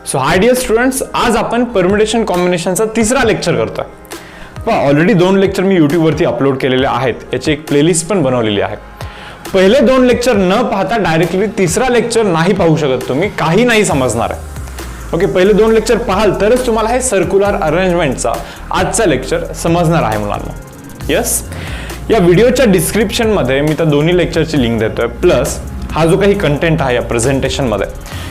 So hi dear students, आज आपण permutation कॉम्बिनेशनचा तिसरा लेक्चर करतोय. ऑलरेडी 2 लेक्चर मी यूट्यूबवरती अपलोड केलेले आहेत. याची एक प्लेलिस्ट पण बनवलेली आहे. पहिले 2 लेक्चर न पाहता डायरेक्टली तिसरा लेक्चर नाही पाहू शकत तुम्ही, काही नाही समजणार आहे. ओके, पहिले 2 लेक्चर पाहाल तरच तुम्हाला हे सर्क्युलर अरेंजमेंटचा आजचा लेक्चर समजणार आहे मुलांना. यस, या व्हिडिओच्या डिस्क्रिप्शन मध्ये मी त्या दोन्ही लेक्चरची लिंक देतोय. प्लस हा जो काही कंटेंट आहे या प्रेझेंटेशनमध्ये,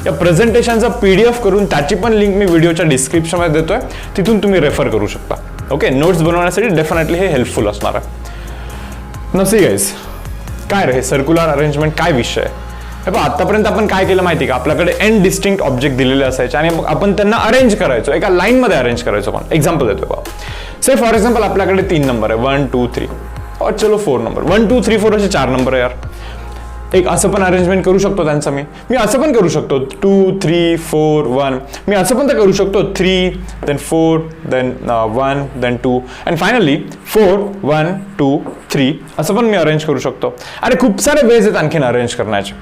या प्रेझेंटेशनचा पीडीएफ करून त्याची पण लिंक मी व्हिडिओच्या डिस्क्रिप्शनमध्ये देतोय. तिथून तुम्ही रेफर करू शकता. ओके, नोट्स बनवण्यासाठी डेफिनेटली हे हेल्पफुल असणार आहे. नसी गाईज, काय रे सर्क्युलर अरेंजमेंट काय विषय आहे? हे बघा, आतापर्यंत आपण काय केलं माहिती का, आपल्याकडे n डिस्टिंक्ट ऑब्जेक्ट दिलेले असायचे आणि मग आपण त्यांना अरेंज करायचो, एका लाईन मध्ये अरेंज करायचो. पण एक्झाम्पल देतोय बघा. से फॉर एक्झाम्पल आपल्याकडे 3 नंबर आहे, 1 2 3, और चलो 4 नंबर, 1 2 3 4 असे 4 नंबर आहे यार. एक असं पण अरेंजमेंट करू शकतो त्यांचा. मी असं पण करू शकतो 2 3 4 1. मी असं पण तर करू शकतो 3 then 4 then 1 then 2 and finally 4 1 2 3. असं पण मी अरेंज करू शकतो. अरे खूप सारे वेज आहेत आणखीन अरेंज करण्याचे.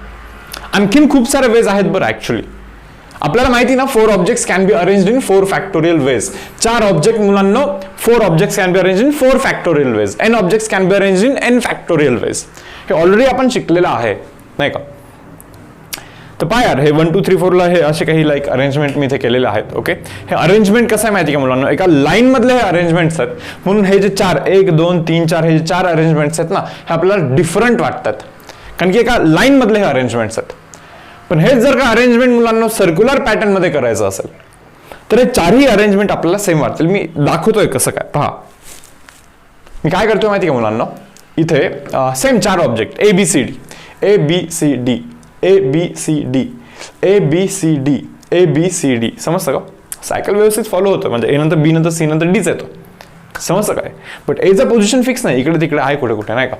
आणखीन खूप सारे वेज आहेत बरं. ऍक्च्युअली आपल्याला माहिती ना, 4 objects can be arranged in 4 factorial ways. 4 object मुलांना 4 objects can be arranged in 4 factorial ways. n objects can be arranged in n factorial ways. हे ऑलरेडी आपण शिकलेलं आहे, नाही का? तर पहा यार, हे 1 2 3 4 ला हे असे काही लाईक अरेंजमेंट मी इथे केलेले आहेत. ओके, हे अरेंजमेंट कसं आहे माहिती का मुलांना, एका लाईन मधले हे अरेंजमेंट्स आहेत. म्हणून हे जे 4 1 2 3 4 हे जे 4 अरेंजमेंट्स आहेत ना, हे आपल्याला डिफरंट वाटतात कारण की एका लाईन मधले हे अरेंजमेंट्स आहेत. पण हेच जर का अरेंजमेंट मुलांना सर्क्युलर पॅटर्न मध्ये करायचं असेल तर हे 4ही अरेंजमेंट आपल्याला सेम वाटतील. मी दाखवतोय कसं काय. पहा, मी काय करतोय माहिती का मुलांना, इथे same 4 object A B C D A B C D A B C D A B C D A B C D. समजतं का? सायकल व्यवस्थित फॉलो होतं, म्हणजे ए नंतर बी नंतर सी नंतर डीच येतो. समजतं काय? बट एचं पोझिशन फिक्स नाही, इकडे तिकडे आहे कुठे कुठे, नाही का?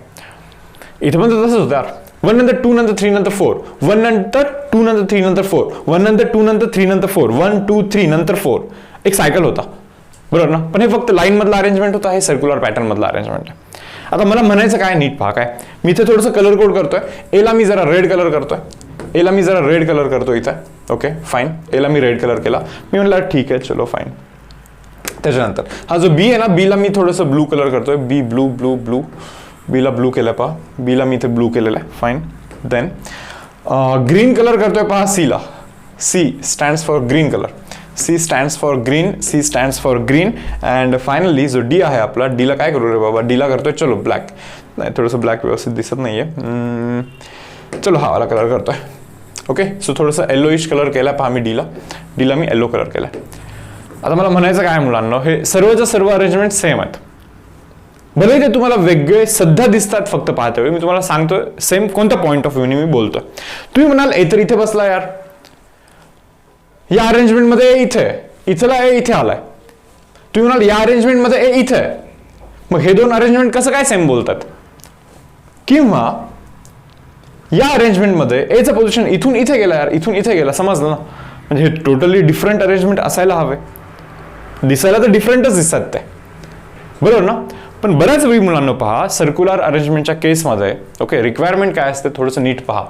इथे पण तसंच होतं यार. 1 नंतर 2 नंतर 3 नंतर 4, 1 नंतर 2 नंतर 3 नंतर 4, 1 नंतर 2 नंतर 3 नंतर 4, 1 2 3 नंतर 4. एक सायकल होता, बरोबर ना? पण हे फक्त लाईन मधला अरेंजमेंट होता, हे सर्क्युलर पॅटर्न मधला अरेंजमेंट आहे. आता मला म्हणायचं काय, नीट पहा काय. मी इथे थोडंसं कलर कोड करतोय. एला मी जरा रेड कलर करतोय. एला मी जरा रेड कलर करतोय इथे. ओके फाईन, एला मी रेड कलर केला. मी म्हटलं ठीक आहे, चलो फाईन. त्याच्यानंतर हा जो बी आहे ना, बीला मी थोडंसं ब्लू कलर करतोय. बी ब्लू ब्लू ब्लू, बीला ब्लू केलं पहा. बीला मी इथे ब्लू केलेलं आहे. फाईन. देन ग्रीन कलर करतोय पहा सीला. C stands for green colour. C stands for green. C stands for green. And finally जो डी आहे आपला, डीला काय करू रे बाबा, डीला करतोय चलो ब्लॅक. नाही, थोडंसं ब्लॅक व्यवस्थित दिसत नाहीये. चलो हा वाला कलर करतोय. ओके, सो थोडंसं येलोइश कलर केला पहा मी डीला. डीला मी येलो कलर केला. आता मला म्हणायचं काय मुलांना, हे सर्वच्या सर्व अरेंजमेंट सेम आहेत. भले ते तुम्हाला वेगळे सध्या दिसतात फक्त पाहते वेळी. मी तुम्हाला सांगतोय सेम कोणत्या पॉईंट ऑफ व्ह्यूने मी बोलतोय. तुम्ही म्हणाल ए तर इथे बसला यार, या अरेंजमेंट मध्ये इथे, इथला ए इथे आलाय. तुम्ही म्हणाल या अरेंजमेंट मध्ये ए इथे, मग हे 2 अरेंजमेंट कसं काय सेम बोलतात? किंवा या अरेंजमेंट मध्ये एचं पोझिशन इथून इथे गेला यार, इथून इथे गेला. समजलं ना? म्हणजे हे टोटली डिफरंट अरेंजमेंट असायला हवे. दिसायला तर डिफरंटच दिसतात ते, बरोबर ना? पण बऱ्याच वेळी मुलांना पहा, सर्क्युलर अरेंजमेंटच्या केसमध्ये ओके रिक्वायरमेंट काय असते थोडंसं नीट पहा.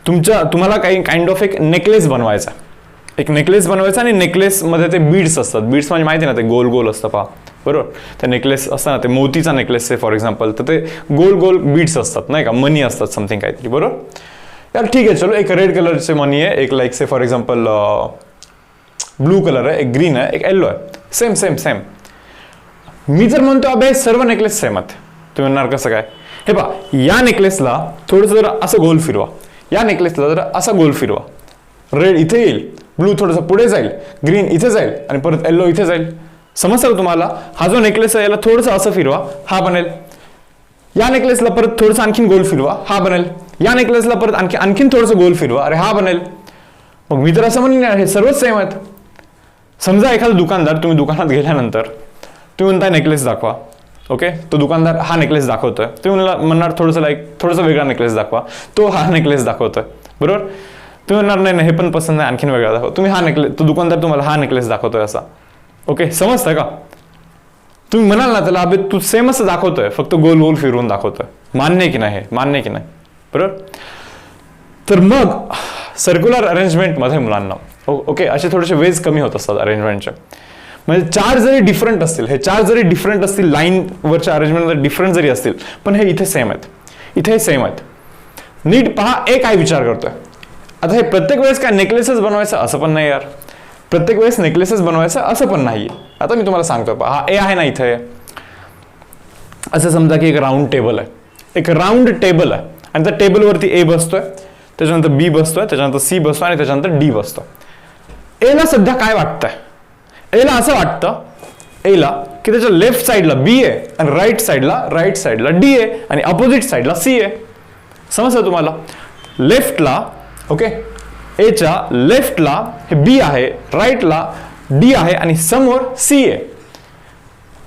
समजा तुम्हाला काही काइंड ऑफ एक नेकलेस बनवायचा. एक नेकलेस बनवायचा आणि नेकलेसमध्ये ते बीड्स असतात. बीड्स म्हणजे माहिती ना, ते गोल गोल असतं पहा, बरोबर? ते नेकलेस असतं ना, ते मोतीचा नेकलेस आहे फॉर एक्झाम्पल, तर ते गोल गोल बीड्स असतात, नाही का? मनी असतात, समथिंग काहीतरी, बरोबर? यार ठीक आहे, चलो एक रेड कलरचे मनी आहे, एक like say for example blue colour आहे, एक ग्रीन आहे, एक येल्लो आहे. Same same same. मी जर म्हणतो अबे सर्व नेकलेस सेम आहेत, तुम्ही म्हणणार कसं काय? हे पहा, या नेकलेसला थोडंसं जरा असं गोल फिरवा, या नेकलेसला जरा असा गोल फिरवा. रेड इथे येईल, ब्लू थोडंसं पुढे जाईल, ग्रीन इथे जाईल आणि परत येल्लो इथे जाईल. समजतं तुम्हाला? हा जो नेकलेस आहे याला थोडंसं असं फिरवा, हा बनेल. या नेकलेसला परत थोडंसं आणखीन गोल फिरवा, हा बनेल. या नेकलेसला परत आणखीन थोडंसं गोल फिरवा, अरे हा बनेल. मग मी तर असं म्हणणार हे सर्वच सेम आहेत. समजा एखादा दुकानदार, तुम्ही दुकानात गेल्यानंतर तुम्ही म्हणताय नेकलेस दाखवा. ओके, तो दुकानदार हा नेकलेस दाखवतोय. तुम्ही म्हणणार थोडंसं वेगळा नेकलेस दाखवा. तो हा नेकलेस दाखवतोय, बरोबर? तुम्ही म्हणणार नाही हे पण पसंत नाही, आणखीन वेगळा दाखवा. तुम्ही हा नेकलेस, तो दुकानदार तुम्हाला हा नेकलेस दाखवतोय असा. ओके, समजतं का? तुम्ही म्हणाल ना त्याला, अबे तू सेम असं दाखवतोय, फक्त गोल गोल फिरवून दाखवतोय. मान्य की नाही? मान्य की नाही? बरोबर? तर मग सर्क्युलर अरेंजमेंटमध्ये मुलांना ओके असे थोडेसे वेज कमी होत असतात अरेंजमेंटचे. म्हणजे चार जरी डिफरंट असतील, हे चार जरी डिफरंट असतील, लाईनवरच्या अरेंजमेंट डिफरंट जरी असतील, पण हे इथे सेम आहेत, इथे सेम आहेत. नीट पहा ए काय विचार करतोय. आता हे प्रत्येक वेळेस काय नेकलेसेस बनवायचं असं पण नाही यार, प्रत्येक वेळेस नेकलेसेस बनवायचं असं पण नाही. आता मी तुम्हाला सांगतो पहा, हा ए आहे ना इथे, असं समजा की एक राऊंड टेबल आहे, एक राऊंड टेबल आहे आणि त्या टेबलवरती ए बसतोय, त्याच्यानंतर बी बसतोय, त्याच्यानंतर सी बसतोय आणि त्याच्यानंतर डी बसतोय. एला सध्या काय वाटतंय, एला असं वाटतं एला की त्याच्या लेफ्ट साईडला बी आहे आणि राईट साईडला डी आहे आणि अपोजिट साईडला सी आहे. समजलं तुम्हाला. लेफ्टला ओके एच्या लेफ्टला हे बी आहे, राईटला डी आहे आणि समोर सी आहे.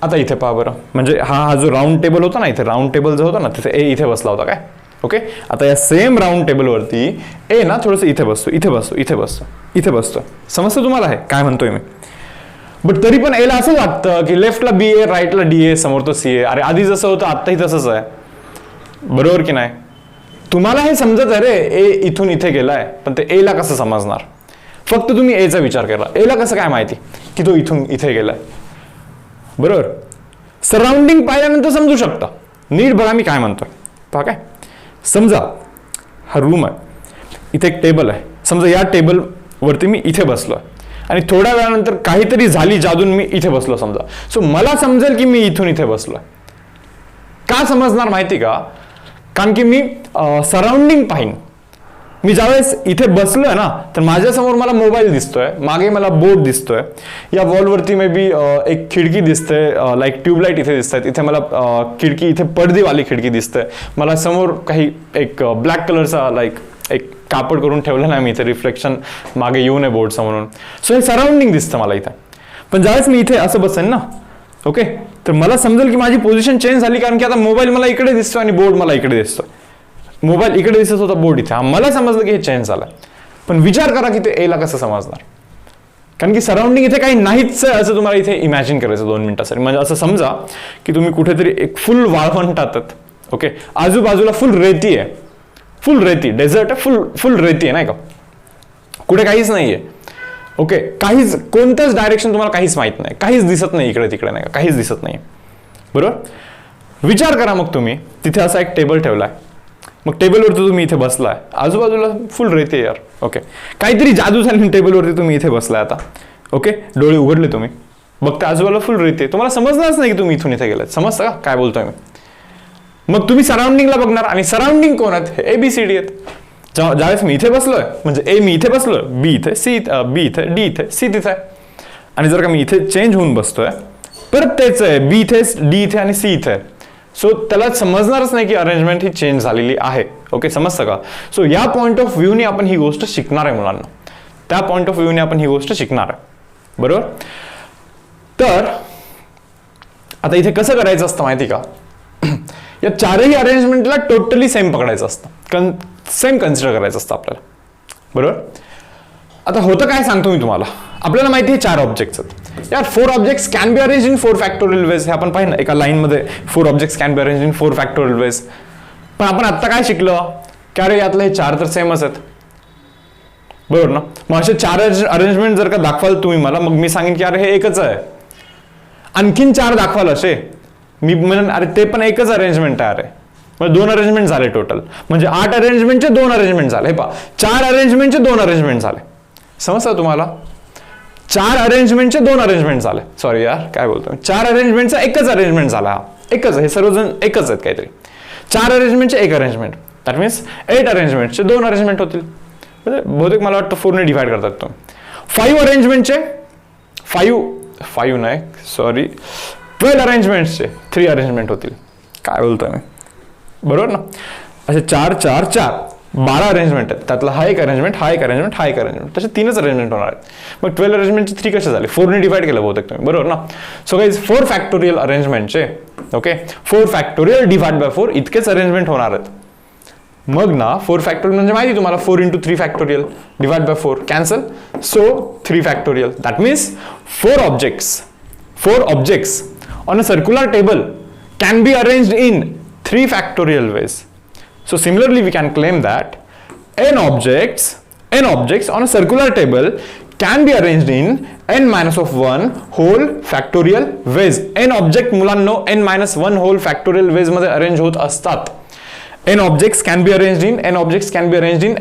आता इथे पहा बरं, म्हणजे हा जो राऊंड टेबल होता ना, इथे राऊंड टेबल जो होता ना तिथे ए इथे बसला होता काय. ओके आता या सेम राऊंड टेबलवरती ए ना थोडंसं इथे बसतो, इथे बसतो, इथे बसतो, इथे बसतो. समजतं तुम्हाला हे काय म्हणतोय मी. बट तरी पण एला असं वाटतं की लेफ्टला बी आहे, राईटला डी आहे, समोर तो सी आहे. अरे आधी जसं होतं आत्ताही तसंच आहे, बरोबर की नाही. तुम्हाला हे समजत आहे रे, ए इथून इथे गेलाय, पण ते एला कसं समजणार. फक्त तुम्ही एचा विचार करा, एला कसं काय माहिती की तो इथून इथे गेलाय. बरोबर. सराउंडिंग पाहिल्यानंतर समजू शकता. नीट बघा मी काय म्हणतोय पहा. काय समजा हा रूम आहे, इथे एक टेबल आहे, समजा या टेबल वरती मी इथे बसलोय आणि थोड्या वेळानंतर काहीतरी झाली जादून मी इथे बसलो समजा. सो मला समजेल की मी इथून इथे बसलोय. का समजणार माहिती का, कारण की मी सराउंडिंग पाहीन. मी ज्यावेळेस इथे बसलोय ना तर माझ्यासमोर मला मोबाईल दिसतोय, मागे मला बोर्ड दिसतोय, या वॉलवरती मे बी एक खिडकी दिसते, लाईक ट्यूबलाईट इथे दिसत आहेत, इथे मला खिडकी, इथे पडदीवाली खिडकी दिसते, मला समोर काही एक ब्लॅक कलरचा लाईक एक कापड करून ठेवलं नाही मी इथे, रिफ्लेक्शन मागे येऊ नये बोर्डचं म्हणून. सो हे सराउंडिंग दिसतं मला इथे. पण ज्यावेळेस मी इथे असं बसेन ना ओके तर मला समजेल की माझी पोझिशन चेंज झाली, कारण की आता मोबाईल मला इकडे दिसतो आणि बोर्ड मला इकडे दिसतो. मोबाईल इकडे दिसत होता, बोर्ड इथे. मला समजलं की हे चेंज झालं. पण विचार करा की ते एला कसं समजणार, कारण की सराउंडिंग इथे काही नाहीच असं तुम्हाला इथे इमॅजिन करायचं 2 मिनिटासाठी. म्हणजे असं समजा की तुम्ही कुठेतरी एक फुल वाळवंटात ओके, आजूबाजूला फुल रेती आहे, फुल रेती, डेझर्ट आहे, फुल रेती आहे नाही का, कुठे काहीच नाहीये. ओके काहीच, कोणतंच डायरेक्शन तुम्हाला काहीच माहित नाही, काहीच दिसत नाही इकडे तिकडे नाही का, काहीच दिसत नाही. बरोबर. विचार करा मग तुम्ही तिथे असा एक टेबल ठेवलाय, मग टेबलवरती तुम्ही इथे बसलाय, आजूबाजूला फुल रेती यार. ओके काहीतरी जादू झाली टेबलवरती तुम्ही इथे बसलाय आता. ओके डोळे उघडले तुम्ही, बघता आजूबाजूला फुल रेती आहे, तुम्हाला समजणारच नाही की तुम्ही इथून इथे गेलात. समजतं का काय बोलतोय मी. मग तुम्ही सराउंडिंगला बघणार आणि सराउंडिंग कोण आहेत, ए बी सी डी आहेत. ज्यावेळेस मी इथे बसलोय म्हणजे ए मी इथे बसलोय, बी इथे, सी बी इथे, डी इथे, सी तिथे. आणि जर का मी इथे चेंज होऊन बसतोय परत तेच आहे, बी इथे, डी इथे आणि सी इथे. सो त्याला समजणारच नाही की अरेंजमेंट ही चेंज झालेली आहे. ओके समजतं का. सो या पॉईंट ऑफ व्ह्यूने आपण ही गोष्ट शिकणार आहे मुलांना, त्या पॉईंट ऑफ व्ह्यूने आपण ही गोष्ट शिकणार आहे. बरोबर. तर आता इथे कसं करायचं असतं माहिती का, या चारही अरेंजमेंटला टोटली सेम पकडायचं असतं, सेम कन्सिडर करायचं असतं आपल्याला. बरोबर. आता होतं काय सांगतो मी तुम्हाला. आपल्याला माहिती आहे 4 ऑब्जेक्ट्स आहेत यार. 4 objects can be arrange in 4 factorial ways. हे आपण पाहिलं एका लाईनमध्ये 4 objects can be arrange in 4 factorial ways. पण आपण आता काय शिकलो की अरे यातले हे 4 तर सेमच आहेत. बरोबर ना. मग असे 4 अरेंजमेंट जर का दाखवाल तुम्ही मला, मग मी सांगेन की अरे हे एकच आहे. आणखीन 4 दाखवाल असे, मी म्हणेन अरे ते पण एकच अरेंजमेंट आहे. अरे म्हणजे 2 अरेंजमेंट झाले टोटल, म्हणजे 8 अरेंजमेंटचे 2 अरेंजमेंट झाले. हे पहा 4 अरेंजमेंटचे 2 अरेंजमेंट झाले. समजतं तुम्हाला. 4 अरेंजमेंटचे 2 अरेंजमेंट झाले. सॉरी यार काय बोलतो, 4 अरेंजमेंटचा एकच अरेंजमेंट झाला. हा एकच, हे सर्वजण एकच आहेत काहीतरी. 4 अरेंजमेंटचे 1 अरेंजमेंट, दॅट मीन्स 8 अरेंजमेंटचे 2 अरेंजमेंट होतील. म्हणजे बहुतेक मला वाटतं 4 ने डिवाइड करतात तो. 5 अरेंजमेंटचे 5 नाही सॉरी 12 अरेंजमेंटचे 3 अरेंजमेंट होतील. काय बोलतोय मी. बरोबर ना. असे 4 4 4 12 अरेंजमेंट आहेत. त्यातला हा एक अरेंजमेंट, हा एक अरेंजमेंट, हा एक अरेंजमेंट, तसे 3च अरेंजमेंट होणार आहेत. मग 12 अरेंजमेंटचे 3 कसे झाले, 4 ने डिवाइड केलं बहुतेक तुम्ही. बरोबर ना. सो गाईज 4 फॅक्टोरियल अरेंजमेंटचे ओके 4 फॅक्टोरियल डिवाइड बाय 4 इतकेच अरेंजमेंट होणार आहेत. मग ना 4 फॅक्टोरियल म्हणजे माहिती तुम्हाला 4 into 3 factorial divide by 4 cancel. So 3 factorial, that means 4 objects on a circular table can be arranged in 3 factorial ways. So similarly we can claim that n objects on a circular table can be arranged in n-1 whole factorial ways. n object मुलांनो n-1 whole factorial ways मध्ये arrange होत असतात. n objects can be arranged in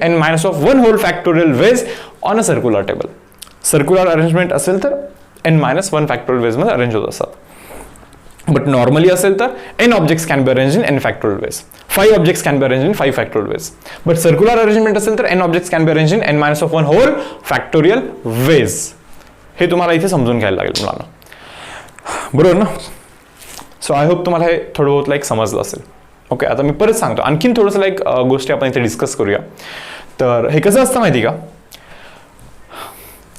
n-1 whole factorial ways on a circular table. Circular arrangement असेल तर n-1 factorial ways मध्ये arrange होत असतात. But normally असेल तर n objects can be arranged in n factorial ways. 5 objects can be arranged in 5 factorial ways. But circular arrangement असेल तर n objects can be arranged in n-1 whole factorial ways. हे तुम्हाला इथे समजून घ्यायला लागेल मुलांना, बरोबर ना? सो आय होप तुम्हाला हे थोडं बहुत लाईक समजलं असेल. ओके, आता मी परत सांगतो, आणखीन थोडंसं लाईक गोष्टी आपण इथे डिस्कस करूया. तर हे कसं असतं माहिती का?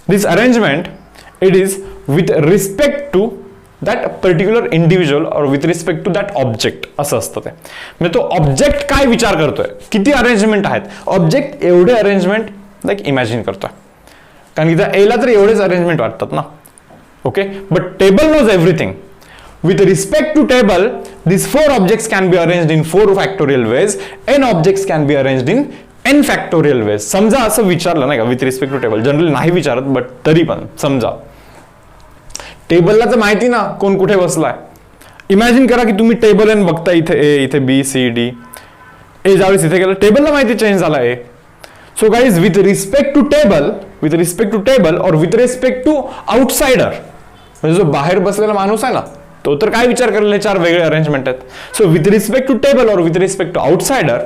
This arrangement it is with respect to that particular individual और with respect to that object असं असतं ते. म्हणजे तो ऑब्जेक्ट काय विचार करतोय, किती अरेंजमेंट आहेत, ऑब्जेक्ट एवढे अरेंजमेंट लाईक इमॅजिन करतोय, कारण की त्या एला तर एवढेच अरेंजमेंट वाटतात ना. Okay, but table knows everything. With respect to table, these 4 objects can be arranged in 4 factorial ways. n objects can be arranged in n factorial ways. समजा असं विचारलं नाही का with respect to table, generally नाही विचारत, but तरी पण समजा टेबलला तर माहिती ना कोण कुठे बसलाय. इमॅजिन करा की तुम्ही टेबल एन बघता, इथे ए, इथे बी सी डी. ए ज्यावेळेस इथे गेलं टेबलला माहिती चेंज झाला ए. So guys with respect to table और विथ रिस्पेक्ट टू आउटसाइडर, म्हणजे जो बाहेर बसलेला माणूस आहे ना तो तर काय विचार करेल, हे 4 वेगळे अरेंजमेंट आहेत. So with respect to table और with respect to outsider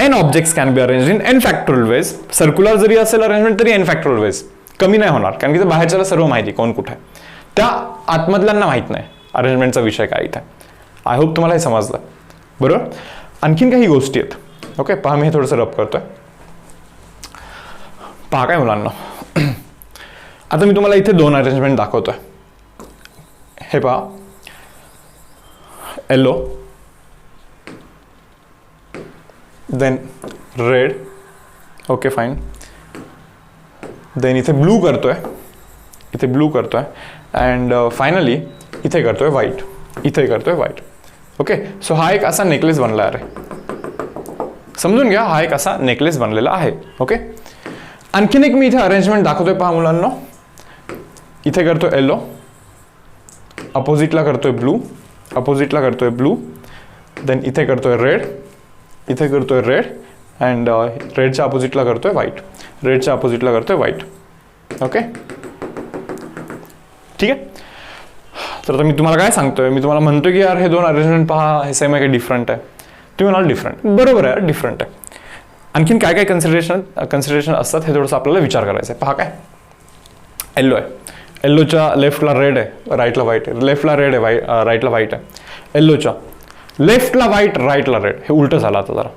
n objects can be arranged in n factorial ways. Circular जरी असेल अरेंजमेंट तरी n फॅक्टोरियल वेज, कमी नाही होणार, कारण की बाहेरच्याला सर्व माहिती कोण कुठे आहे, त्या आतमधल्यांना माहित नाही अरेंजमेंटचा विषय काय इथे. आय होप तुम्हाला हे समजलं, बरोबर? आणखीन काही गोष्टी आहेत. ओके, पहा मी हे थोडंसं रब करतोय. पहा काय मुलांना, आता मी तुम्हाला इथे 2 अरेंजमेंट दाखवतोय. हे पहा, yellow, then red. Okay fine. Then इथे ब्लू करतोय, अँड फायनली इथे करतोय व्हाईट, ओके. सो हा एक असा नेकलेस बनला आहे, समजून घ्या, हा एक असा नेकलेस बनलेला आहे. ओके, आणखीन एक मी इथे अरेंजमेंट दाखवतोय, पहा मुलांना. इथे करतोय येलो, अपोजिटला करतोय ब्लू, देन इथे करतोय रेड, अँड रेडच्या अपोजिटला करतोय व्हाईट, ओके. ठीक आहे. तर आता मी तुम्हाला काय सांगतोय, मी तुम्हाला म्हणतोय की यार हे 2 अरेंजमेंट पहा, हे सेम आहे की डिफरंट आहे. तुम्ही म्हणाल डिफरंट, बरोबर आहे, डिफरंट आहे. आणखीन काय काय कन्सिडरेशन असतात हे थोडंसं आपल्याला विचार करायचं आहे. पहा काय, येल्लो आहे, येल्लोच्या लेफ्टला रेड आहे, राईटला व्हाईट आहे, लेफ्टला रेड आहे, राईटला व्हाईट आहे. येल्लोच्या लेफ्टला व्हाईट, राईटला रेड. हे उलटं झालं, आता जरा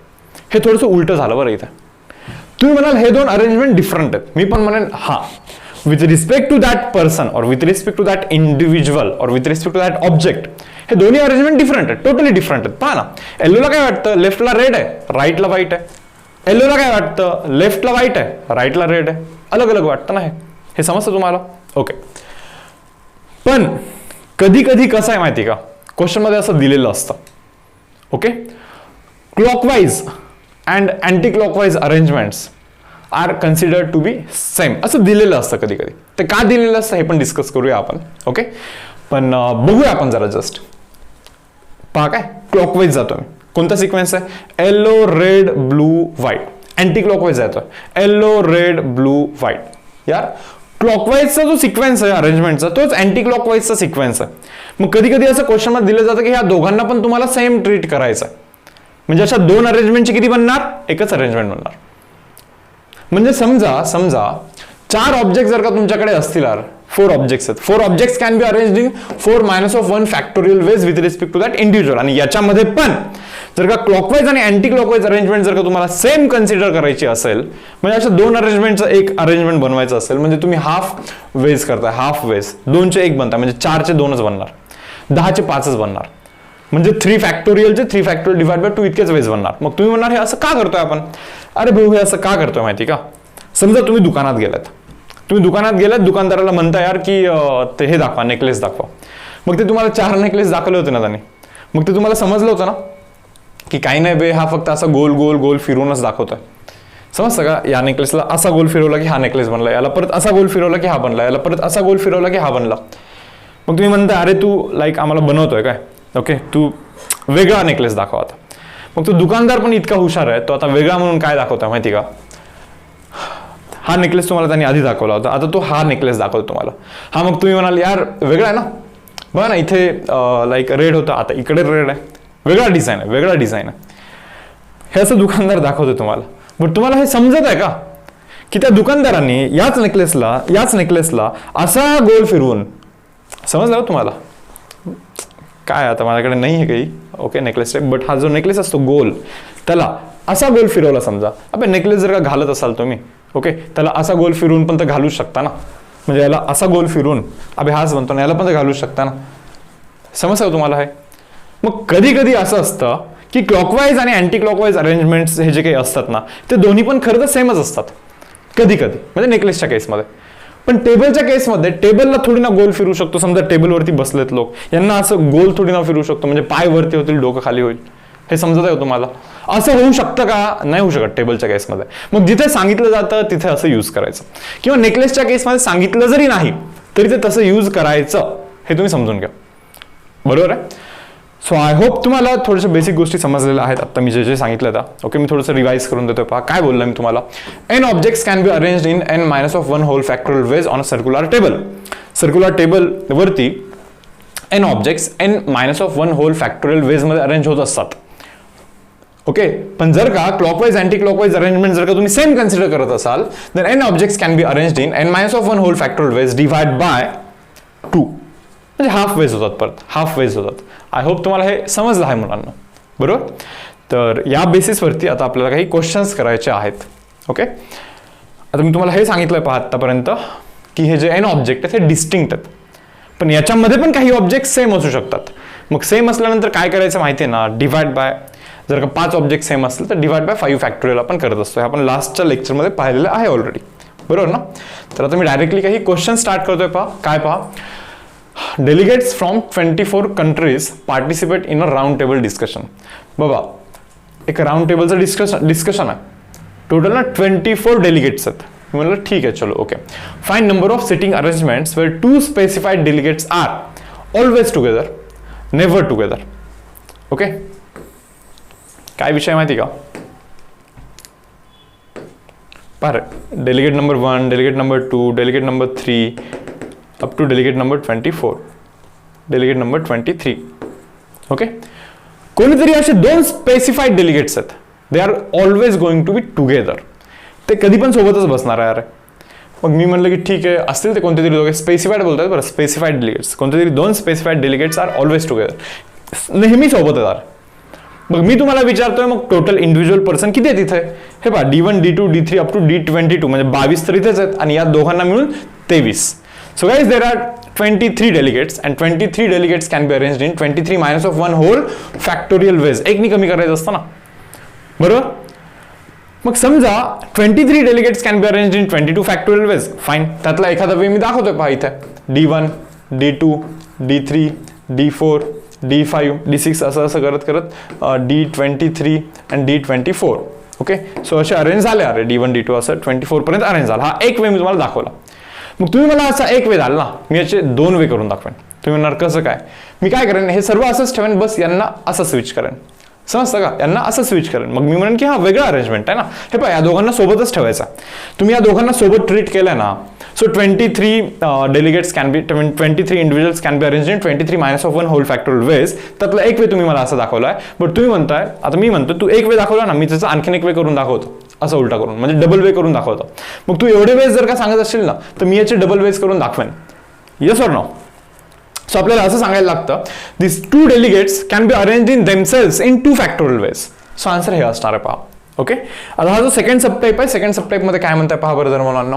हे थोडंसं उलटं झालं बरं इथे. तुम्ही म्हणाल हे 2 अरेंजमेंट डिफरंट आहेत, मी पण म्हणेन हा, with respect to that person और with respect to that individual और with respect to that object, हे दोन्ही अरेंजमेंट डिफरंट आहेत, टोटली डिफरंट आहेत. पहा ना, येल्लोला काय वाटतं, लेफ्टला रेड आहे, राईटला व्हाईट आहे. येल्लोला काय वाटतं, लेफ्टला व्हाईट आहे, राईटला रेड आहे. अलग अलग वाटतं ना, हे समजतं तुम्हाला? ओके. पण कधी कधी कसं आहे माहिती का, क्वेश्चन मध्ये असं दिलेलं असतं, okay, clockwise and anti clockwise arrangements are considered to be same, असं दिलेलं असतं कधी कधी. ते का दिलेलं असतं हे पण डिस्कस करूया आपण. ओके, पण बघूया आपण जरा जस्ट. पहा काय, क्लॉकवाईज जातो मी. कोणता सिक्वेन्स आहे, yellow red blue white. Anti clockwise जातो, येलो रेड ब्लू व्हाईट. यार क्लॉकवाईजचा जो सिक्वेन्स आहे अरेंजमेंटचा, तोच अँटी क्लॉकवाईजचा सिक्वेन्स आहे. मग कधी कधी असं क्वेश्चन मध्ये दिलं जातं की ह्या दोघांना पण तुम्हाला सेम ट्रीट करायचं आहे. म्हणजे अशा 2 अरेंजमेंटची किती बनणार, एकच अरेंजमेंट बनणार. म्हणजे समजा 4 ऑब्जेक्ट जर का तुमच्याकडे असतील, 4 ऑब्जेक्ट्स आहेत, 4 objects can be arranged in 4-1 factorial ways with respect to that individual. आणि याच्यामध्ये पण जर का क्लॉकवाईज आणि अँटी क्लॉकवाईज अरेंजमेंट जर का तुम्हाला सेम कन्सिडर करायची असेल, म्हणजे अशा 2 अरेंजमेंटचं एक अरेंजमेंट बनवायचं असेल, म्हणजे तुम्ही हाफ वेज करताय, हाफ वेज 2चे 1 बनताय, म्हणजे 4चे 2च बनणार, 10चे 5च बनणार, म्हणजे 3 फॅक्टोरियलचे 3 फॅक्टोरियल डिवाइड बाय 2 इतकेच वेज बनणार. मग तुम्ही म्हणणार हे असं का करतोय आपण? अरे भाऊ, हे असं का करतोय माहिती का? समजा तुम्ही दुकानात गेलात, दुकानदाराला म्हणता यार की ते हे दाखवा, नेकलेस दाखवा. मग ते तुम्हाला 4 नेकलेस दाखवले होते ना त्याने, मग ते तुम्हाला समजलं होतं ना की काही नाही बे, हा फक्त असा गोल गोल गोल फिरूनच दाखवतोय. समजतं का? या नेकलेसला असा गोल फिरवला की हा नेकलेस बनला, याला परत असा गोल फिरवला की हा बनला, याला परत असा गोल फिरवला की हा बनला. मग तुम्ही म्हणता अरे तू लाईक आम्हाला बनवतोय काय, ओके, तू वेगळा नेकलेस दाखव आता. मग तो दुकानदार पण इतका हुशार आहे, तो आता वेगळा म्हणून काय दाखवता माहिती का? हा नेकलेस तुम्हाला त्यांनी आधी दाखवला होता, आता तो हा नेकलेस दाखवतो तुम्हाला. हा, मग तुम्ही म्हणाल यार वेगळा आहे ना, बघा ना इथे लाईक रेड होता, आता इकडे रेड आहे, वेगळा डिझाईन आहे, वेगळा डिझाईन आहे. हे असं दुकानदार दाखवतो तुम्हाला. बट तुम्हाला हे समजत आहे का की त्या दुकानदारांनी याच नेकलेसला असा गोल फिरवून, समजलं तुम्हाला? काय आता माझ्याकडे नाही आहे काही, ओके, नेकलेस टाईप, बट हा जो नेकलेस असतो गोल, त्याला असा गोल फिरवला समजा. अबे नेकलेस जर का घालत असाल तुम्ही, ओके, त्याला असा गोल फिरवून पण तर घालूच शकता ना. म्हणजे याला असा गोल फिरून अबे हाच बनतो ना, याला पण तर घालूच शकता ना. समजतं तुम्हाला हे? मग कधी कधी असं असतं की क्लॉकवाईज आणि अँटी क्लॉकवाईज अरेंजमेंट्स हे जे काही असतात ना, ते दोन्ही पण खरं तर सेमच असतात कधी कधी, म्हणजे नेकलेसच्या केसमध्ये. पण टेबलच्या केसमध्ये टेबलला थोडी ना गोल फिरू शकतो. समजा टेबलवरती बसलेत लोक, यांना असं गोल थोडी ना फिरू शकतो, म्हणजे पाय वरती होतील डोकं खाली होईल. हे समजत आहे तुम्हाला? असं होऊ शकतं का? नाही होऊ शकत टेबलच्या केसमध्ये. मग जिथे सांगितलं जातं तिथे असं यूज करायचं, किंवा नेकलेसच्या केसमध्ये सांगितलं जरी नाही तरी ते तसं यूज करायचं, हे तुम्ही समजून घ्या. बरोबर आहे? सो आय होप तुम्हाला थोड्याशा बेसिक गोष्टी समजलेल्या आहेत आता मी जे सांगितलं होतं. ओके, मी थोडंसं रिवाइज करून देतो. पहा काय बोललो मी तुम्हाला. N objects can be arranged in n minus of 1 whole factorial ways on a circular table. Circular table वरती n objects n minus of 1 whole factorial ways मध्ये अरेंज होत असतात. ओके, पण जर का क्लॉकवाईज अँटी क्लॉकवाईज अरेंजमेंट जर का तुम्ही सेम कन्सिडर करत असाल, तर n objects can be arranged in n minus of 1 whole factorial ways divide by 2, म्हणजे हाफ वेज होतात, परत हाफ वेज होतात. आय होप तुम्हाला हे समजलं आहे मुलांना. बरोबर? तर या बेसिसवरती आता आपल्याला काही क्वेश्चन्स करायचे आहेत. ओके, आता मी तुम्हाला हे सांगितलंय पहा आतापर्यंत की हे जे n ऑब्जेक्ट आहेत हे डिस्टिंक्ट आहेत, पण याच्यामध्ये पण काही ऑब्जेक्ट सेम असू शकतात. मग सेम असल्यानंतर काय करायचं माहिती आहे ना, डिवाइड बाय. जर का 5 ऑब्जेक्ट सेम असतील तर डिवाइड बाय 5 फॅक्टोरियल आपण करत असतो. हे आपण लास्टच्या लेक्चरमध्ये पाहिलेलं आहे ऑलरेडी. बरोबर ना? तर आता मी डायरेक्टली काही क्वेश्चन स्टार्ट करतोय. पहा काय, पहा, delegates from 24 countries participate in a round table discussion. बाबा एक राउंड टेबलचं डिस्कशन आहे. टोटल ना 24 डेलिगेट्स आहेत. मी म्हणलं ठीक आहे, चलो okay. Find number of sitting arrangements where 2 specified delegates are always together, never together. Okay, काय विषय माहिती का? पहा, delegate number 1, delegate number 2, delegate number 3 up to delegate number 24, delegate number 23. Okay, कोणीतरी असे 2 स्पेसिफाईड डेलिगेट्स आहेत. They are always going to be together. ते कधी पण सोबतच बसणार आहे. अरे मग मी म्हणलं की ठीक आहे, असतील ते कोणते तरी दोघे स्पेसिफाईड बोलतात बरं, स्पेसिफाईड डेलिगेट्स, कोणते तरी 2 specified delegates are always together, नेहमी सोबत आहेत. मग मी तुम्हाला विचारतोय मग टोटल इंडिव्हिज्युअल पर्सन किती आहे तिथे? हे पहा, D1, D2, D3 up to D22, म्हणजे 22 तर इथेच आहेत, आणि या दोघांना मिळून 23. So guys, there are 23 delegates and 23 delegates can be arranged in 23 minus of 1 whole factorial ways. एक नि कमी करायचं असतं ना, बरोबर? मग समजा 23 delegates can be arranged in 22 factorial ways. Fine, त्यातला एखादा वे मी दाखवतोय पहा इथे. D1, D2, D3, D4, D5, D6 असं करत करत D23 and D24. Okay, so असे अरेंज झाले. अरे D1, D2 असं 24 पर्यंत अरेंज झाला. हा एक वे मी तुम्हाला दाखवला. मग तुम्ही मला असा एक वे झाला ना, मी याचे 2 वे करून दाखवेन. तुम्ही म्हणणार कसं काय? मी काय करेन, हे सर्व असंच ठेवेन, बस यांना असं स्विच करेन. समजतं का? यांना असं स्विच करेन. मग मी म्हणेन की हा वेगळा अरेंजमेंट आहे ना. हे पहा, या दोघांना सोबतच ठेवायचा. तुम्ही या दोघांना सोबत ट्रीट केलं ना, so 23 delegates can be 23 individuals can be arrange in 23 minus of 1 whole factorial ways. त्यातला एक वे तुम्ही मला असं दाखवलाय. बट तुम्ही म्हणताय, आता मी म्हणतो तू एक वे दाखवला ना, मी त्याचा आणखीन एक वे करून दाखवतो, असं उलटा करून, म्हणजे डबल वे करून दाखवतो. मग तू एवढे वेज जर का सांगत असशील ना, तर मी याचे डबल वेज करून दाखवेन. Yes or no? सो आपल्याला असं सांगायला लागतं, this 2 delegates can be arrange in themselves in 2 factorial ways. So answer हे असणार आहे. पहा, ओके. आता हा जो सेकंड सबटाइप आहे, सेकंड सबटाइप मध्ये काय म्हणताय पहा बरं जर मुलांना.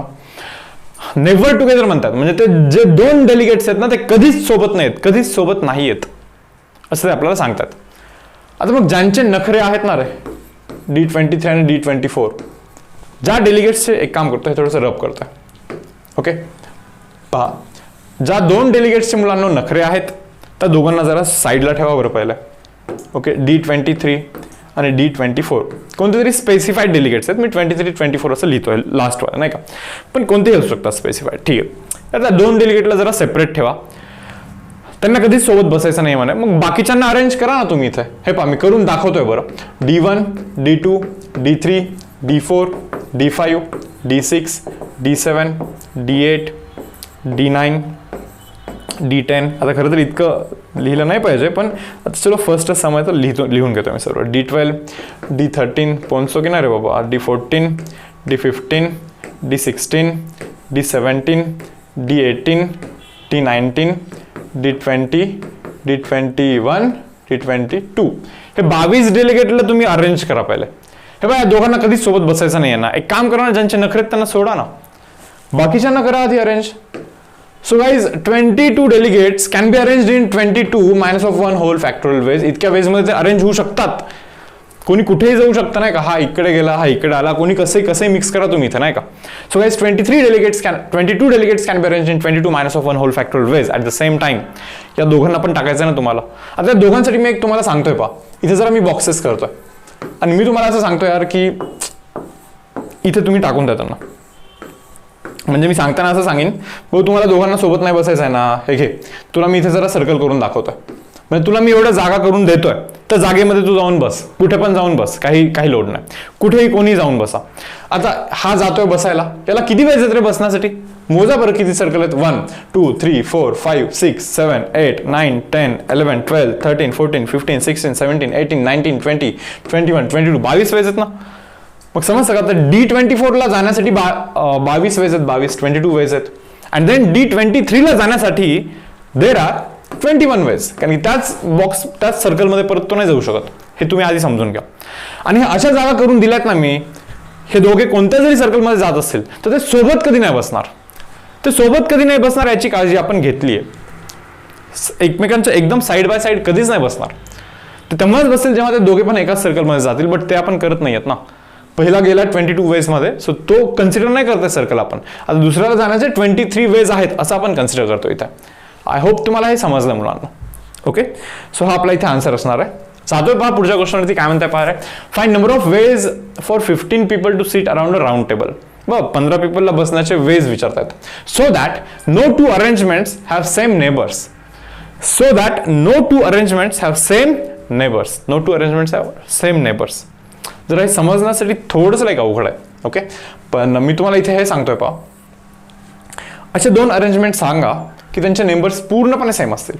नेव्हर टुगेदर म्हणतात, म्हणजे ते जे 2 डेलिगेट्स आहेत ना, ते कधीच सोबत नाहीत, कधीच सोबत नाही आहेत, असं ते आपल्याला सांगतात. आता मग ज्यांचे नखरे आहेत ना रे, D23 आणि D24, ज्या डेलिगेट्सचे, एक काम करतो, हे थोडंसं रब करतोय. ओके, पहा, ज्या 2 डेलिगेट्सचे मुलांना नखरे आहेत त्या दोघांना जरा साईडला ठेवा बरं पहिलं. ओके, D23 आणि D24 कोणते तरी स्पेसिफाईड डेलिगेट्स आहेत. मी 23-24 असं लिहितोय लास्टवर, नाही का, पण कोणतेही असू शकतात स्पेसिफाईड. ठीक आहे, आता 2 डेलिगेटला जरा सेपरेट ठेवा, त्यांना कधीच सोबत बसायचं नाही म्हणे. मग बाकीच्यांना अरेंज करा ना तुम्ही इथे. हे पहा मी करून दाखवतोय बरं. D1, D2, D3, D4, D5, D6, D7, D8, D9, D10. आता खरं तर इतकं लिहिलं नाही पाहिजे, पण आता चलो फर्स्टच समय तर लिहून घेतो मी सर्व. D12, D13 पोहोचतो की नाही रे बाबा. D14, D15, D16, D17, D18, D19, D20, D21, D22. हे 22 डेलिगेटला तुम्ही अरेंज करा पहिले. हे बघा, दोघांना कधीच सोबत बसायचं नाही आहे ना. एक काम करा ना, ज्यांचे नखरेत त्यांना सोडा ना, बाकीच्यांना करा आधी arrange. So guys, 22 delegates can be arranged in 22 minus of 1 whole factorial ways. इतक्या वेज मध्ये ते अरेंज होऊ शकतात. कोणी कुठेही जाऊ शकतं नाही का. हा इकडे गेला, हा इकडे आला, कोणी कसंही मिक्स करा तुम्ही इथे, नाही का. So guys, 22 delegates can be arranged in 22 minus of 1 whole factorial ways at the same time. या दोघांना पण टाकायचं ना तुम्हाला. आता या दोघांसाठी मी एक तुम्हाला सांगतोय पहा. इथे जरा मी बॉक्सेस करतोय आणि मी तुम्हाला असं सांगतोय यार की इथे तुम्ही टाकून द्या त्यांना. म्हणजे मी सांगताना असं सांगेन, भाऊ तुम्हाला दोघांना सोबत नाही बसायचं आहे ना, हे घे, तुला मी इथे जरा सर्कल करून दाखवतोय. म्हणजे तुला मी एवढं जागा करून देतोय, तर जागेमध्ये तू जाऊन बस, कुठे पण जाऊन बस, काही लोड नाही, कुठेही कोणी जाऊन बसा. आता हा जातोय बसायला, याला किती वेळ येत रे बसण्यासाठी? मोजा बरं किती सर्कल आहेत. 1 2 3 4 5 6 7 8 9 10 11 12 13 14 15 16 17 18 19 20 21 22 22 वेळ आहेत ना. मग समजतं का, तर D24 ला जाण्यासाठी 22 वेज आहेत, 22 वेज आहेत. अँड देन D23 ला जाण्यासाठी देर आर 21 वेज. कारण की त्याच सर्कलमध्ये परत तो नाही जाऊ शकत. हे तुम्ही आधी समजून घ्या. आणि हे अशा जागा करून दिल्यात ना मी, हे दोघे कोणत्या जरी सर्कलमध्ये जात असतील तर ते सोबत कधी नाही बसणार. ते सोबत कधी नाही बसणार याची काळजी आपण घेतली आहे. एकमेकांच्या एकदम साईड बाय साईड कधीच नाही बसणार. ते तेव्हाच बसतील जेव्हा ते दोघे पण एकाच सर्कलमध्ये जातील. बट ते आपण करत नाही आहेत ना. पहिला गेला 22 वेज मध्ये, सो तो कन्सिडर नाही करतोय सर्कल आपण. आता दुसऱ्याला जाण्याचे 23 वेज आहेत असं आपण कन्सिडर करतो इथे. आय होप तुम्हाला हे समजलं मुलांना. ओके, सो हा आपला इथे आन्सर असणार आहे. जातोय पहा पुढच्या क्वेश्चनवरती काय म्हणताय पहा. Find number of ways for 15 people to sit around a round table. बघ 15 पीपलला बसण्याचे वेज विचारतात. So that no two arrangements have same neighbours. So that no two arrangements have same neighbours. No two arrangements have same neighbours. जर हे समजण्यासाठी थोडंसं like अवघड आहे. ओके, पण मी तुम्हाला इथे हे सांगतोय पहा, असे 2 अरेंजमेंट सांगा की त्यांचे नेबर्स पूर्णपणे सेम असतील.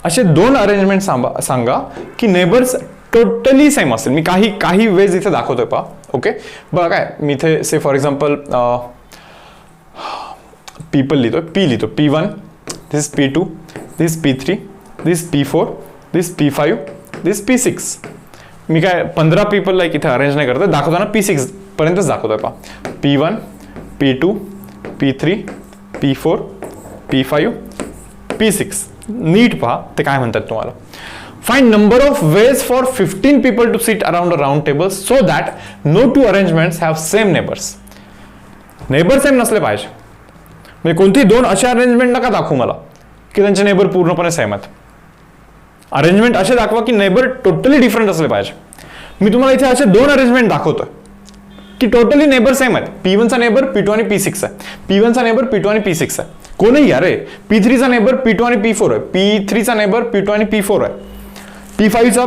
असे 2 अरेंजमेंट सांगा की नेबर्स टोटली सेम असतील. मी काही वेज इथे दाखवतोय पहा. ओके, बघा काय मी इथे से फॉर एक्झाम्पल पीपल लिहितोय, P लिहितो, P1, दिस P2, दिस P3, दिस P4, दिस P5, दिस P6. मी काय 15 पीपल लाईक इथे अरेंज नाही करतोय, दाखवताना P6 पर्यंतच दाखवतोय पहा. P1, P2, P3, P4, P5, P6. नीट पहा ते काय म्हणतात तुम्हाला. Find number of ways for 15 people to sit around a round table so that no two arrangements have same neighbours. Neighbour same नसले पाहिजे. म्हणजे कोणतीही 2 अशा अरेंजमेंट नका दाखवू मला की त्यांचे नेबर पूर्णपणे सेम आहेत. अरेंजमेंट असे दाखवा की नेबर टोटली डिफरंट असले पाहिजे. मी तुम्हाला इथे असे 2 अरेंजमेंट दाखवतोय की टोटली नेबर सेम आहेत. P1 चा नेबर P2 आणि P6 आहे. P1 चा नेबर P2 आणि P6 आहे. कोणीही अरे P3 चा नेबर P2 आणि P4 आहे. P3 चा नेबर P2 आणि P4 आहे. P5 चा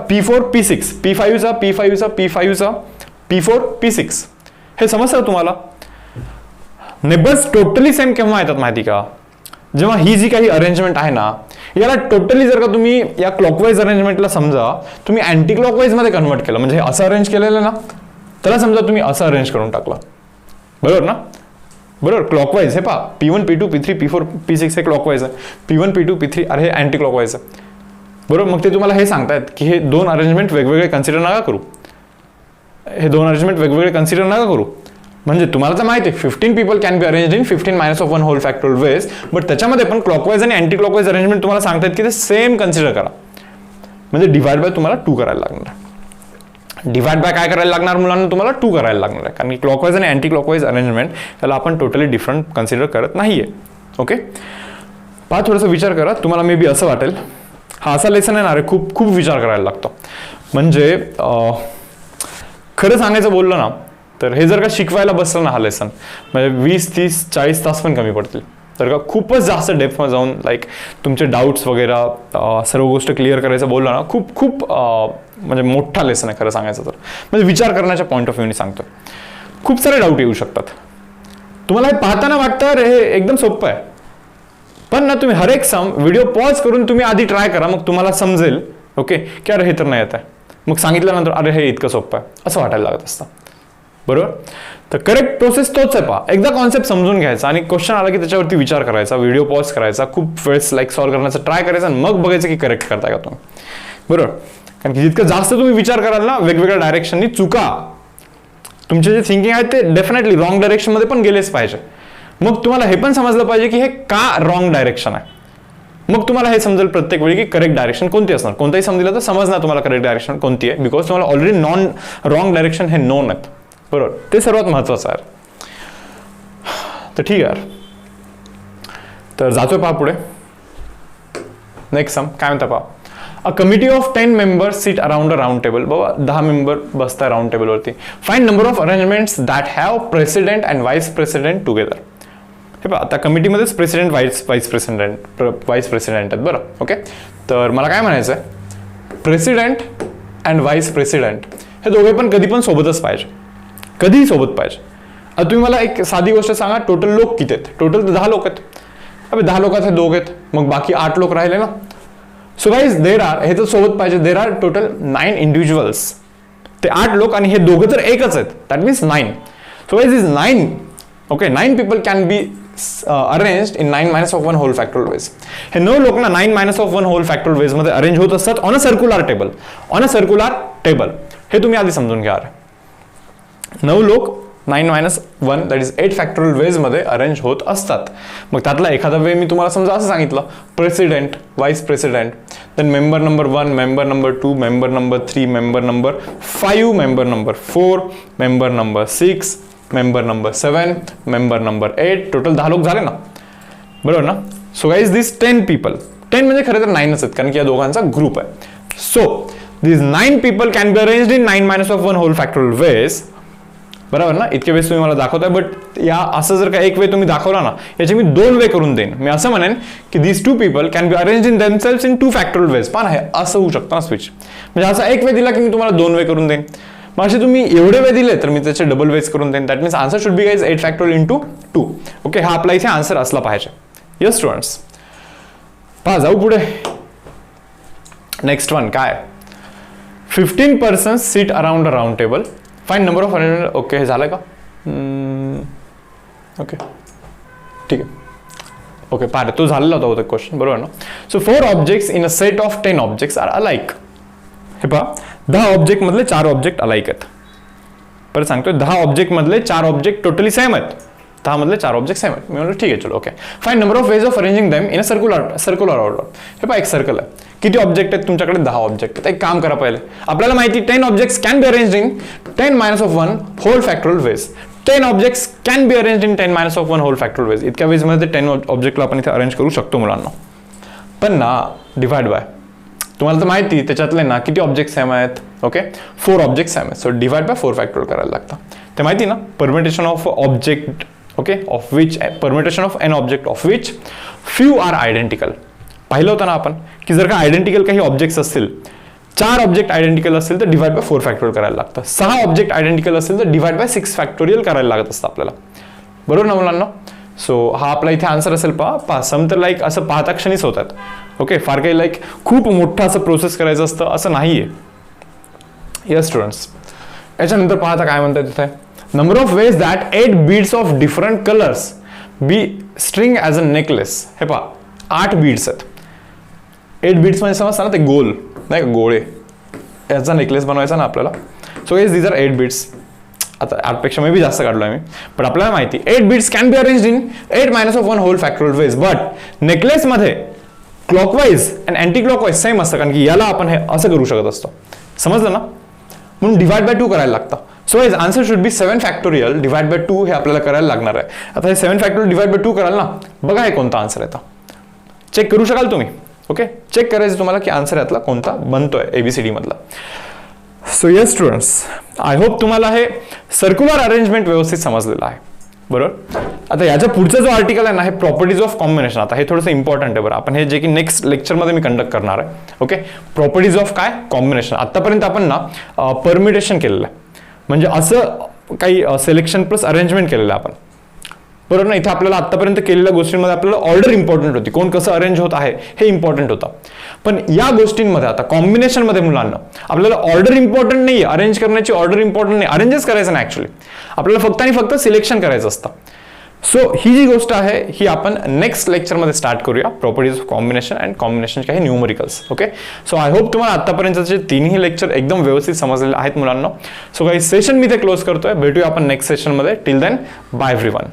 P4 P6, P5 चा P5 चा P5 चा P4 P6. हे समजतं तुम्हाला. नेबर्स टोटली सेम केव्हा येतात माहिती का, जेव्हा ही जी काही अरेंजमेंट आहे ना, याला टोटली जर का तुम्ही या क्लॉकवाईज अरेंजमेंटला समजा तुम्ही अँटी क्लॉकवाईज मध्ये कन्वर्ट केलं, म्हणजे असं अरेंज केलेलं ना, त्याला समजा तुम्ही असं अरेंज करून टाकलं, बरोबर ना. बरोबर, क्लॉकवाईज हे पहा, P1 P2 P3 P4 P6 हे क्लॉकवाईज आहे. P1 P2 P3 अरे हे अँटी क्लॉकवाईज आहे. बरोबर, मग ते तुम्हाला हे सांगतायत की हे 2 अरेंजमेंट वेगवेगळे कन्सिडर नका करू. हे 2 अरेंजमेंट वेगवेगळे कन्सिडर नका करू. म्हणजे तुम्हाला तर माहिती आहे 15 people can be arranged in 15 minus of 1 whole factorial ways. But त्याच्यामध्ये पण क्लॉकवाईज आणि अँटी क्लॉकवाईज अरेंजमेंट तुम्हाला सांगतायत की ते सेम कन्सिडर करा. म्हणजे डिवाइड बाय तुम्हाला 2 करायला लागणार. डिवाइड बाय काय करायला लागणार मुलांना, तुम्हाला 2 करायला लागणार आहे. कारण की क्लॉकवाईज आणि अँटी क्लॉकवाईज अरेंजमेंट त्याला आपण टोटली डिफरंट कन्सिडर करत नाहीये. ओके, पहा थोडंसं विचार करा. तुम्हाला मे बी असं वाटेल हा असा लेसन आहे ना रे, खूप विचार करायला लागतो. म्हणजे खरं सांगायचं बोललं ना तर हे जर का शिकवायला बसलं ना हा लेसन म्हणजे 20, 30, 40 तास पण कमी पडतील. तर का खूपच जास्त डेप्थमध्ये जाऊन लाईक तुमचे डाऊट्स वगैरे सर्व गोष्ट क्लिअर करायचं बोललं ना खूप खूप म्हणजे मोठा लेसन आहे खरं सांगायचं तर. म्हणजे विचार करण्याच्या पॉईंट ऑफ व्ह्यूने सांगतो. खूप सारे डाऊट येऊ शकतात. तुम्हाला हे पाहताना वाटतं हे एकदम सोपं आहे, पण ना तुम्ही हर एक सम व्हिडिओ पॉज करून तुम्ही आधी ट्राय करा, मग तुम्हाला समजेल ओके की अरे हे तर नाही येत आहे. मग सांगितल्यानंतर अरे हे इतकं सोपं आहे असं वाटायला लागत असतं. बरोबर. तर करेक्ट प्रोसेस तोच आहे. पहा, एकदा कॉन्सेप्ट समजून घ्यायचा आणि क्वेश्चन आला की त्याच्यावरती विचार करायचा, व्हिडिओ पॉज करायचा, खूप वेळेस लाईक सॉल्व्ह करण्याचा ट्राय करायचा आणि मग बघायचं की करेक्ट करताय का तुम्ही. बरोबर. कारण की जितकं जास्त तुम्ही विचार कराल ना वेगवेगळ्या डायरेक्शननी चुका तुमचे जे थिंकिंग आहे ते डेफिनेटली रॉंग डायरेक्शनमध्ये पण गेलेच पाहिजे. मग तुम्हाला हे पण समजलं पाहिजे की हे का रॉंग डायरेक्शन आहे. मग तुम्हाला हे समजेल प्रत्येक वेळी की करेक्ट डायरेक्शन कोणती असणार. कोणताही समजलं तर समजणार तुम्हाला करेक्ट डायरेक्शन कोणती आहे, बिकॉज तुम्हाला ऑलरेडी रॉंग डायरेक्शन हे नोन आहेत. बरोबर. ते सर्वात महत्वाचं आहे. तर ठीक आहे. तर जातोय पहा पुढे. नेक्स्ट सम काय म्हणता पहा. A committee of 10 members sit around a round table. बाबा 10 मेंबर बसताय राउंड टेबलवरती. Find number of arrangements that have president and vice president together. हे पहा आता कमिटीमध्येच प्रेसिडेंट व्हाईस प्रेसिडेंट आहेत. बरं ओके. तर मला काय म्हणायचं आहे, प्रेसिडेंट अँड व्हाईस प्रेसिडेंट हे दोघे पण कधी पण सोबतच पाहिजे, कधीही सोबत पाहिजे. आता तुम्ही मला एक साधी गोष्ट सांगा, टोटल लोक किती आहेत. टोटल 10 लोक आहेत. अबे 10 लोकात हे दोघ आहेत, मग बाकी 8 लोक राहिले ना. सो गाईज देर आर, हे तर सोबत पाहिजे, देर आर टोटल 9 इंडिव्हिज्युअल्स. ते 8 लोक आणि हे दोघं तर एकच आहेत, that means 9. So guys is 9 okay. 9 people can be arranged in 9 minus of 1 whole factorial ways. हे 9 लोक ना 9 minus of 1 whole factorial ways मध्ये अरेंज होत असतात on a circular table. On a circular table हे तुम्ही आधी समजून घ्या. 9 लोक 9 minus 1 that is 8 factorial ways मध्ये अरेंज होत असतात. मग त्यातला एखादा वे मी तुम्हाला समजा असं सांगितलं, president, vice president, then member number 1, member number 2, member number 3, member number 5, member number 4, member number 6, member number 7, member number 8. Total 10 लोक झाले ना. बरोबर ना. सो गाईज दिस 10 people, 10 म्हणजे खरं तर 9च आहेत कारण की या दोघांचा ग्रुप आहे. So this 9 people can be arranged in 9 minus of 1 whole factorial ways. बरोबर ना. इतके वेळेस तुम्ही मला दाखवताय, बट या असं जर का एक वे तुम्ही दाखवला ना, याचे मी 2 वे करून देईन. मी असं म्हणेन की this 2 people can be arrange in themselves in 2 factorial ways. पण हे असं होऊ शकतं ना स्विच. म्हणजे असा एक वे दिला की मी तुम्हाला 2 वे करून देईन. मग असे तुम्ही एवढे वे दिले तर मी त्याचे डबल वेज करून देईन. That means answer should be guys 8 factorial into 2. Okay. हा आपला इथे आन्सर असला पाहिजे. Yes students. पहा जाऊ पुढे. नेक्स्ट वन काय. 15 persons seat around a round table. Find number of arrangement. Okay हे झालंय का. ओके ठीक आहे. ओके पहा तो झालेला होता क्वेश्चन. बरोबर ना. So 4 objects in a set of 10 objects are alike. हे पहा 10 ऑब्जेक्ट मधले 4 ऑब्जेक्ट अलाइक आहेत. परत सांगतोय 10 ऑब्जेक्ट मधले 4 ऑब्जेक्ट टोटली सेम आहेत. 10 मधले 4 ऑब्जेक्ट सेम आहेत. मी म्हणलं ठीक आहे चलो okay. Find number of ways of arranging them in a circular order. हे पहा एक सर्कल आहे. किती ऑब्जेक्ट आहेत तुमच्याकडे. 10 ऑब्जेक्ट आहेत. एक काम करा पहिले. आपल्याला माहिती 10 objects can be arranged in 10 minus of 1 whole factorial ways. 10 objects can be arranged in 10 minus of 1 whole factorial ways. इतक्या वेज मध्ये 10 ऑब्जेक्टला आपण इथे अरेंज करू शकतो मुलांना. पण ना डिवाइड बाय, तुम्हाला तर माहिती त्याच्यातले ना किती ऑब्जेक्ट सेम आहेत. ओके 4 ऑब्जेक्ट सेम आहेत. सो डिवाइड बाय 4 फॅक्टोरियल करायला लागतं. ते माहिती ना. Permutation of object okay of which permutation of n object of which few are identical. पाहिलं होतं ना आपण की जर का आयडेंटिकल काही ऑब्जेक्ट्स असतील, 4 ऑब्जेक्ट आयडेंटिकल असतील तर डिवाइड बाय 4 फॅक्टोरियल करायला लागतं. 6 ऑब्जेक्ट आयडेंटिकल असतील तर डिवाइड बाय 6 फॅक्टोरियल करायला लागत असतं आपल्याला. बरोबर ना मुलांना. सो हा आपला इथे आन्सर असेल. पहा सम तर लाईक असं पाहता क्षणीच होतात. ओके फार काही लाईक खूप मोठं असं प्रोसेस करायचं असतं असं नाहीये. Yes students. याच्यानंतर पाहता काय म्हणतात तिथे. Number of ways that 8 beads of different colours be string as a necklace. हे पहा 8 बीड्स आहेत. 8 बीड्स म्हणजे समजता ना ते गोल नाही का गोळे, याचा नेकलेस बनवायचा ना आपल्याला. So guys these are 8 beads. आता 8 पेक्षा मे बी जास्त काढलो आहे मी, पण आपल्याला माहिती 8 beads can be arranged in 8 minus of 1 whole factorial ways. But नेकलेसमध्ये clockwise and anti clockwise same असतं कारण की याला आपण हे असं करू शकत असतो. समजलं ना. म्हणून डिवाइड बाय 2 करायला लागतं. So guys answer should be 7 factorial divide by 2 हे आपल्याला करायला लागणार आहे. आता हे 7 फॅक्टोरियल डिवाइड बाय 2 कराल ना, बघा हे कोणता आन्सर येतं. चेक करू शकाल तुम्ही. ओके चेक करायचं तुम्हाला की आन्सर यातला कोणता बनतोय ABCD मधला. So yes students, I hope तुम्हाला हे सर्क्युलर अरेंजमेंट व्यवस्थित समजलेलं आहे. बरोबर. आता याच्या पुढचा जो आर्टिकल आहे ना, हे प्रॉपर्टीज ऑफ कॉम्बिनेशन. आता हे थोडंसं इम्पॉर्टंट आहे बरं. आपण हे जे की नेक्स्ट लेक्चरमध्ये मी कंडक्ट करणार आहे. ओके. प्रॉपर्टीज ऑफ काय? कॉम्बिनेशन. आतापर्यंत आपण ना परम्युटेशन केलेलं आहे, म्हणजे असं काही सिलेक्शन प्लस अरेंजमेंट केलेलं आहे आपण. बरोबर ना. इथे आपल्याला आतापर्यंत केलेल्या गोष्टींमध्ये आपल्याला ऑर्डर इम्पॉर्टंट होती, कोण कसं अरेंज होत आहे हे इम्पॉर्टंट होतं. पण या गोष्टींमध्ये आता कॉम्बिनेशनमध्ये मुलांना आपल्याला ऑर्डर इम्पॉर्टंट नाही, अरेंज करण्याची ऑर्डर इम्पॉर्टंट नाही, अरेंजच करायचं नाही ऍक्च्युली. आपल्याला फक्त आणि फक्त सिलेक्शन करायचं असतं. सो ही जी गोष्ट आहे ही आपण नेक्स्ट लेक्चरमध्ये स्टार्ट करूया, properties of combination and combination काही numericals. Okay. So I hope तुम्हाला आतापर्यंतचे तिन्ही लेक्चर एकदम व्यवस्थित समजलेले आहेत मुलांना. सो काही सेशन मी ते क्लोज करतोय. भेटूया आपण नेक्स्ट सेशनमध्ये. Till then, bye everyone.